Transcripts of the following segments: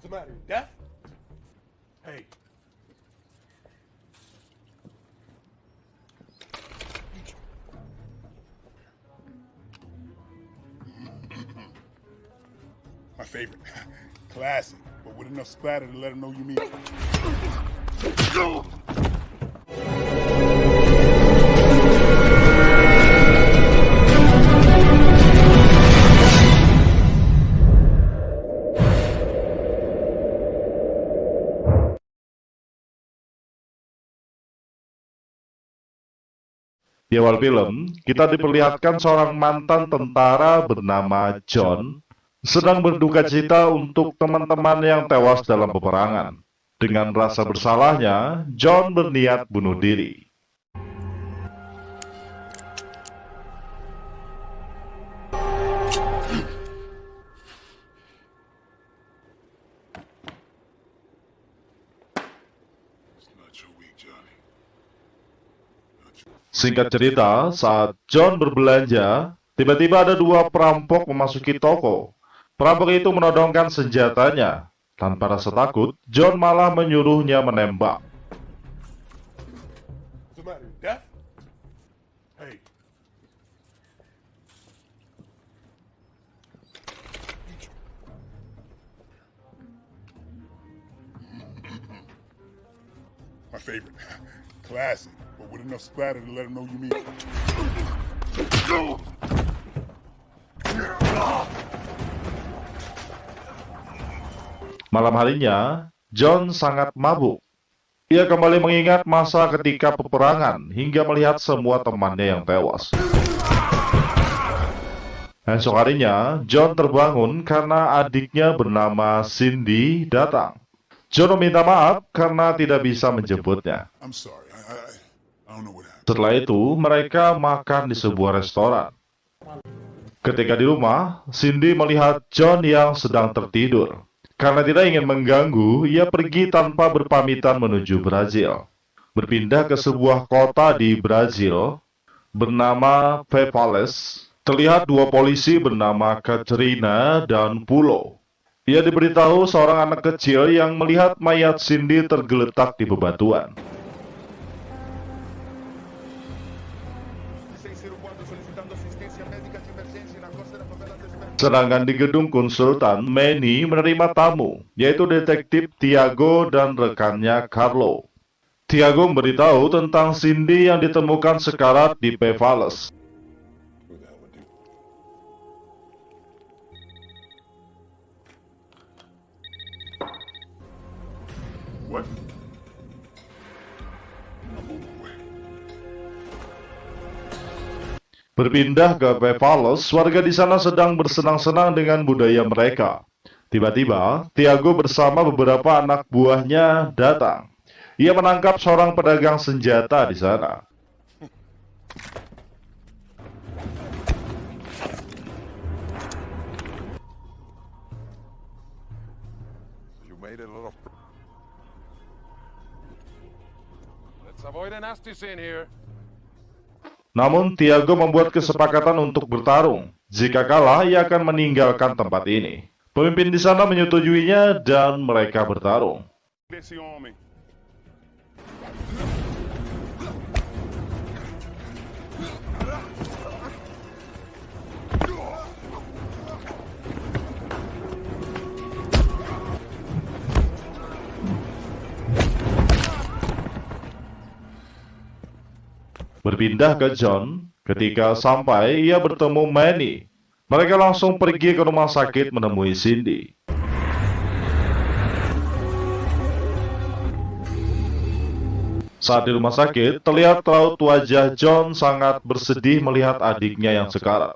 the matter? Death? Hey. My favorite. Classic, but with enough splatter to let him know you mean it. Di awal film, kita diperlihatkan seorang mantan tentara bernama John sedang berduka cita untuk teman-teman yang tewas dalam peperangan. Dengan rasa bersalahnya, John berniat bunuh diri. Singkat cerita, saat John berbelanja, tiba-tiba ada dua perampok memasuki toko. Perampok itu menodongkan senjatanya. Tanpa rasa takut, John malah menyuruhnya menembak. What's the matter? Death? Hey. My favorite. Classic, but with enough splatter to let him know you mean it. Malam harinya, John sangat mabuk. Ia kembali mengingat masa ketika peperangan hingga melihat semua temannya yang tewas. Esok harinya, John terbangun karena adiknya bernama Cindy datang. John meminta maaf karena tidak bisa menjemputnya. I'm sorry. I don't know what happened. Setelah itu, mereka makan di sebuah restoran. Ketika di rumah, Cindy melihat John yang sedang tertidur. Karena tidak ingin mengganggu, ia pergi tanpa berpamitan menuju Brazil. Berpindah ke sebuah kota di Brazil bernama Pevalis, terlihat dua polisi bernama Katrina dan Pulo. Ia diberitahu seorang anak kecil yang melihat mayat Cindy tergeletak di bebatuan. Sedangkan di gedung konsultan, Manny menerima tamu, yaitu detektif Tiago dan rekannya Carlo. Tiago memberitahu tentang Cindy yang ditemukan sekarat di Pevalis. What? I'm on my way. Berpindah ke Pevalis, warga di sana sedang bersenang-senang dengan budaya mereka. Tiba-tiba, Tiago bersama beberapa anak buahnya datang. Ia menangkap seorang pedagang senjata di sana. You made it a little. Let's avoid a nasty scene here. Namun, Tiago membuat kesepakatan untuk bertarung. Jika kalah, ia akan meninggalkan tempat ini. Pemimpin di sana menyetujuinya dan mereka bertarung. This on me. Berpindah ke John, ketika sampai ia bertemu Manny. Mereka langsung pergi ke rumah sakit menemui Cindy. Saat di rumah sakit, terlihat raut wajah John sangat bersedih melihat adiknya yang sekarat.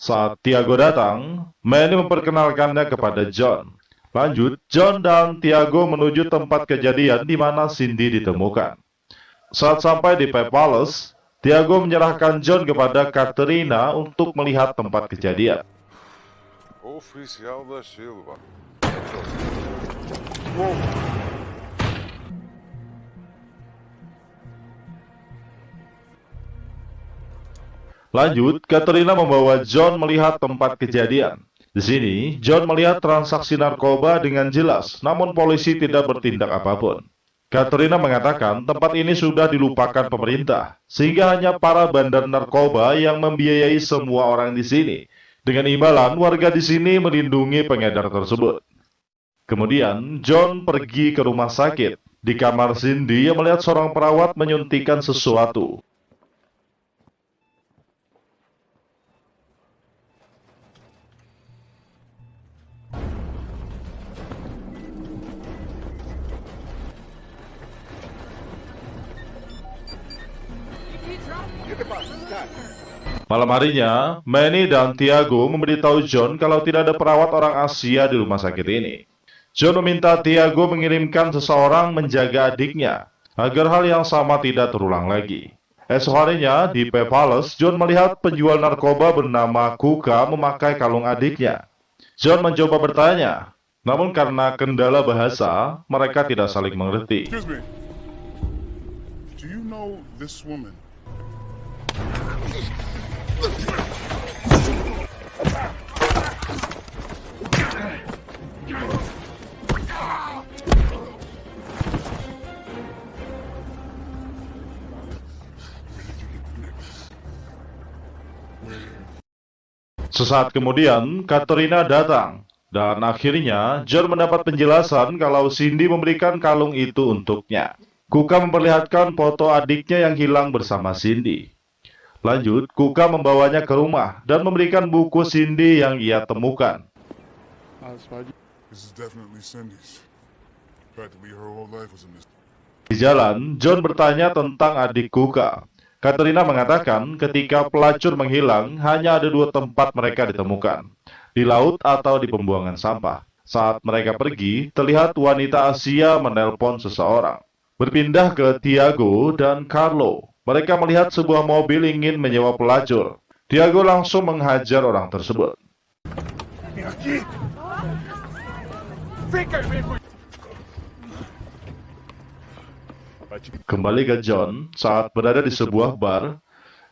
Saat Tiago datang, Manny memperkenalkannya kepada John. Lanjut, John dan Tiago menuju tempat kejadian di mana Cindy ditemukan. Saat sampai di Pevalis, Tiago menyerahkan John kepada Katrina untuk melihat tempat kejadian. Oficial da Silva. Lanjut, Katrina membawa John melihat tempat kejadian. Di sini, John melihat transaksi narkoba dengan jelas, namun polisi tidak bertindak apapun. Katrina mengatakan tempat ini sudah dilupakan pemerintah, sehingga hanya para bandar narkoba yang membiayai semua orang di sini. Dengan imbalan, warga di sini melindungi pengedar tersebut. Kemudian, John pergi ke rumah sakit. Di kamar Cindy, ia melihat seorang perawat menyuntikkan sesuatu. Malam harinya, Manny dan Tiago memberitahu John kalau tidak ada perawat orang Asia di rumah sakit ini. John meminta Tiago mengirimkan seseorang menjaga adiknya, agar hal yang sama tidak terulang lagi. Esok harinya, di Palace, John melihat penjual narkoba bernama Kuka memakai kalung adiknya. John mencoba bertanya, namun karena kendala bahasa, mereka tidak saling mengerti. Excuse me. Do you know this woman? Sesaat kemudian, Katrina datang, dan akhirnya John mendapat penjelasan kalau Cindy memberikan kalung itu untuknya. Kuka memperlihatkan foto adiknya yang hilang bersama Cindy. Lanjut, Kuka membawanya ke rumah dan memberikan buku Cindy yang ia temukan. This is definitely Cindy's. Practically her whole life was a mystery. Di jalan, John bertanya tentang adik Kuka. Katrina mengatakan ketika pelacur menghilang, hanya ada 2 tempat mereka ditemukan, di laut atau di pembuangan sampah. Saat mereka pergi, terlihat wanita Asia menelpon seseorang. Berpindah ke Tiago dan Carlo. Mereka melihat sebuah mobil ingin menyewa pelacur. Tiago langsung menghajar orang tersebut. Kembali ke John, saat berada di sebuah bar,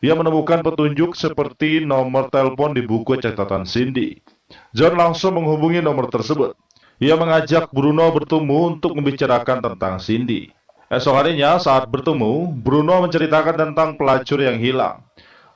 ia menemukan petunjuk seperti nomor telepon di buku catatan Cindy. John langsung menghubungi nomor tersebut. Ia mengajak Bruno bertemu untuk membicarakan tentang Cindy. Esok harinya saat bertemu, Bruno menceritakan tentang pelacur yang hilang.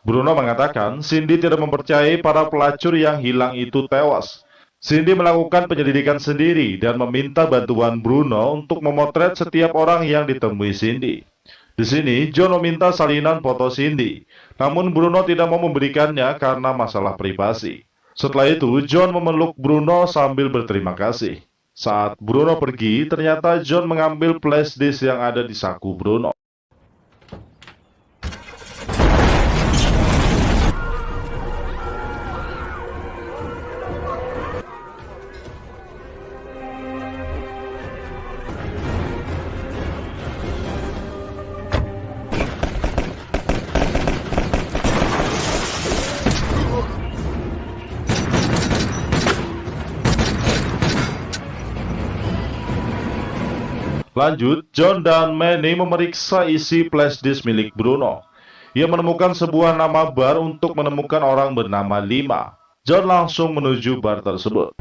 Bruno mengatakan Cindy tidak mempercayai para pelacur yang hilang itu tewas. Cindy melakukan penyelidikan sendiri dan meminta bantuan Bruno untuk memotret setiap orang yang ditemui Cindy. Di sini, John meminta salinan foto Cindy, namun Bruno tidak mau memberikannya karena masalah privasi. Setelah itu, John memeluk Bruno sambil berterima kasih. Saat Bruno pergi, ternyata John mengambil flash disk yang ada di saku Bruno. Lanjut, John dan Manny memeriksa isi flash disk milik Bruno. Ia menemukan sebuah nama bar untuk menemukan orang bernama Lima. John langsung menuju bar tersebut.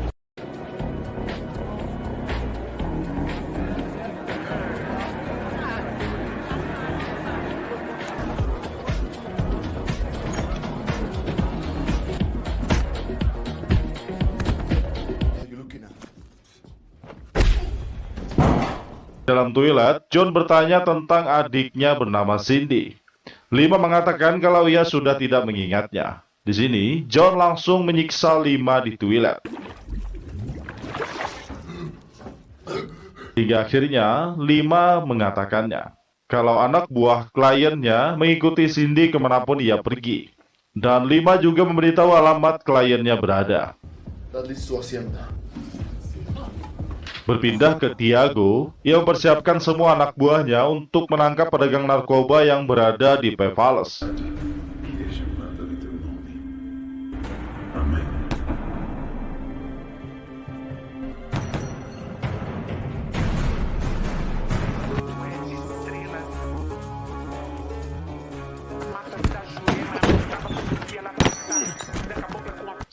Dalam toilet, John bertanya tentang adiknya bernama Cindy. Lima mengatakan kalau ia sudah tidak mengingatnya. Di sini, John langsung menyiksa Lima di toilet. Hingga akhirnya, Lima mengatakannya kalau anak buah kliennya mengikuti Cindy kemanapun ia pergi. Dan Lima juga memberitahu alamat kliennya berada. Berpindah ke Tiago, ia mempersiapkan semua anak buahnya untuk menangkap pedagang narkoba yang berada di Palace.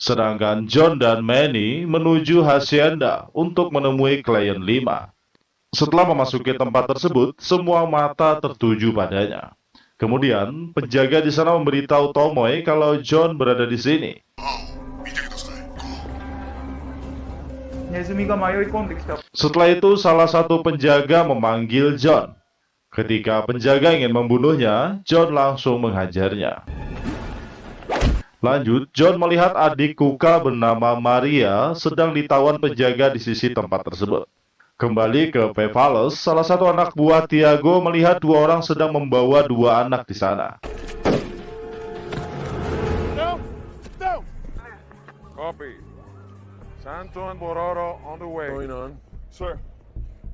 Sedangkan John dan Manny menuju hacienda untuk menemui klien 5. Setelah memasuki tempat tersebut, semua mata tertuju padanya. Kemudian, penjaga di sana memberitahu Tomoe kalau John berada di sini. 見てください。 ネズミが迷い込んできた。 Setelah itu, salah satu penjaga memanggil John. Ketika penjaga ingin membunuhnya, John langsung menghajarnya. Lanjut, John melihat adik Kuka bernama Maria sedang ditawan penjaga di sisi tempat tersebut. Kembali ke Pevalos, salah satu anak buah Tiago melihat 2 orang sedang membawa 2 anak di sana. No! No! Copy. Santo and Bororo on the way. Going on. Sir,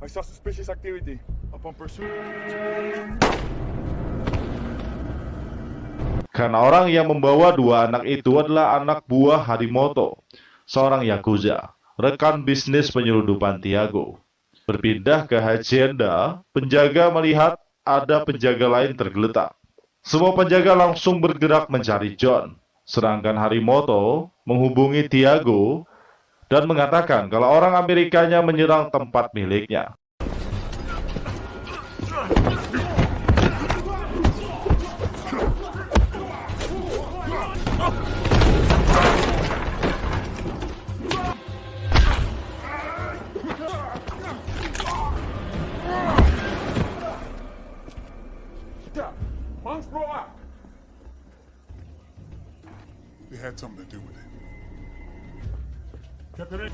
I saw suspicious activity upon pursuit. Karena orang yang membawa 2 anak itu adalah anak buah Harimoto, seorang Yakuza, rekan bisnis penyeludupan Tiago. Berpindah ke hacienda, penjaga melihat ada penjaga lain tergeletak. Semua penjaga langsung bergerak mencari John, sedangkan Harimoto menghubungi Tiago dan mengatakan kalau orang Amerikanya menyerang tempat miliknya. They had something to do with it. Captain.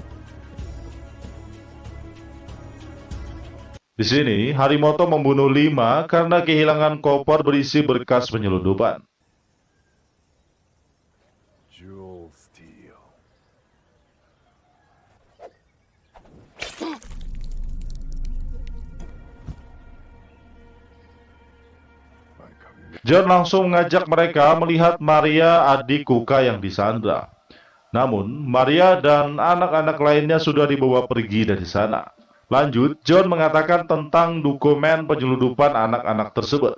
Di sini, Harimoto membunuh 5 karena kehilangan koper berisi berkas penyeludupan. Jewel steal. John langsung mengajak mereka melihat Maria, adik Kuka yang disandra. Namun, Maria dan anak-anak lainnya sudah dibawa pergi dari sana. Lanjut, John mengatakan tentang dokumen penyeludupan anak-anak tersebut.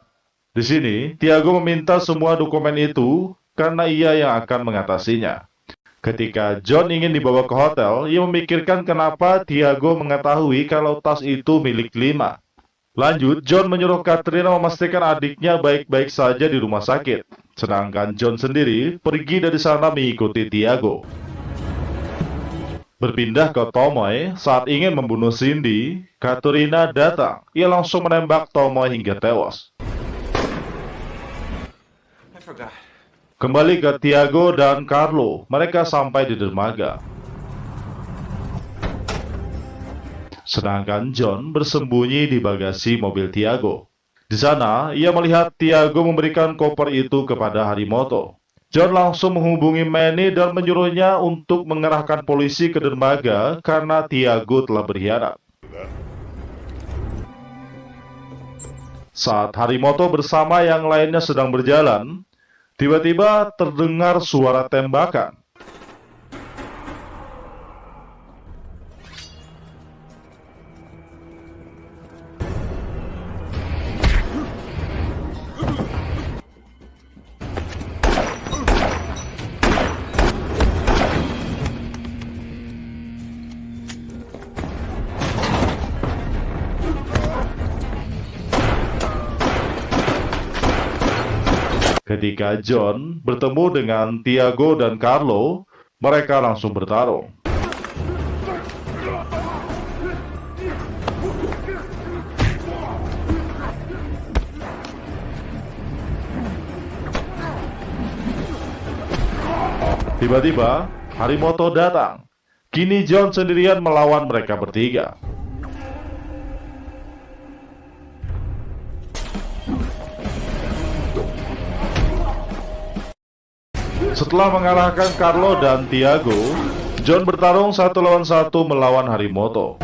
Di sini, Tiago meminta semua dokumen itu karena ia yang akan mengatasinya. Ketika John ingin dibawa ke hotel, ia memikirkan kenapa Tiago mengetahui kalau tas itu milik 5. Lanjut, John menyuruh Katrina memastikan adiknya baik-baik saja di rumah sakit. Sedangkan John sendiri pergi dari sana mengikuti Tiago. Berpindah ke Tomoe, saat ingin membunuh Cindy, Katrina datang. Ia langsung menembak Tomoe hingga tewas. Kembali ke Tiago dan Carlo, mereka sampai di dermaga. Sedangkan John bersembunyi di bagasi mobil Tiago. Di sana, ia melihat Tiago memberikan koper itu kepada Harimoto. John langsung menghubungi Manny dan menyuruhnya untuk mengerahkan polisi ke dermaga karena Tiago telah berkhianat. Saat Harimoto bersama yang lainnya sedang berjalan, tiba-tiba terdengar suara tembakan. Ketika John bertemu dengan Tiago dan Carlo, mereka langsung bertarung. Tiba-tiba, Harimoto datang. Kini John sendirian melawan mereka bertiga. Setelah mengalahkan Carlo dan Tiago, John bertarung 1 lawan 1 melawan Harimoto.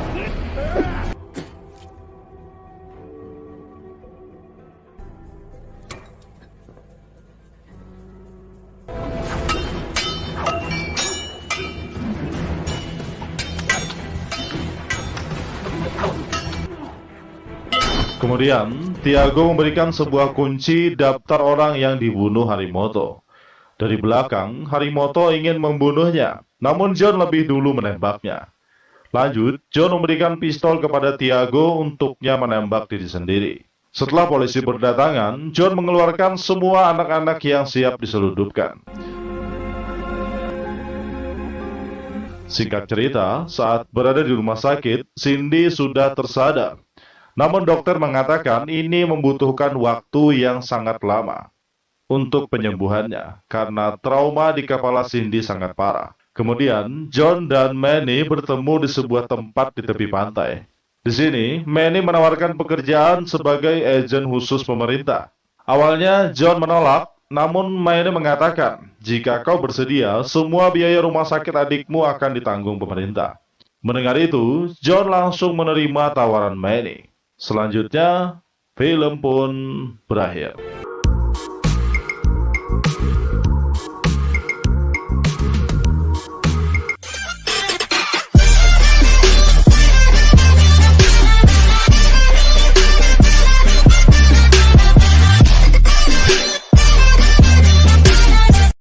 Kemudian, Tiago memberikan sebuah kunci daftar orang yang dibunuh Harimoto. Dari belakang, Harimoto ingin membunuhnya, namun John lebih dulu menembaknya. Lanjut, John memberikan pistol kepada Tiago untuknya menembak diri sendiri. Setelah polisi berdatangan, John mengeluarkan semua anak-anak yang siap diselundupkan. Singkat cerita, saat berada di rumah sakit, Cindy sudah tersadar. Namun dokter mengatakan ini membutuhkan waktu yang sangat lama untuk penyembuhannya, karena trauma di kepala Cindy sangat parah. Kemudian, John dan Manny bertemu di sebuah tempat di tepi pantai. Di sini, Manny menawarkan pekerjaan sebagai agen khusus pemerintah. Awalnya, John menolak, namun Manny mengatakan, jika kau bersedia, semua biaya rumah sakit adikmu akan ditanggung pemerintah. Mendengar itu, John langsung menerima tawaran Manny. Selanjutnya, film pun berakhir.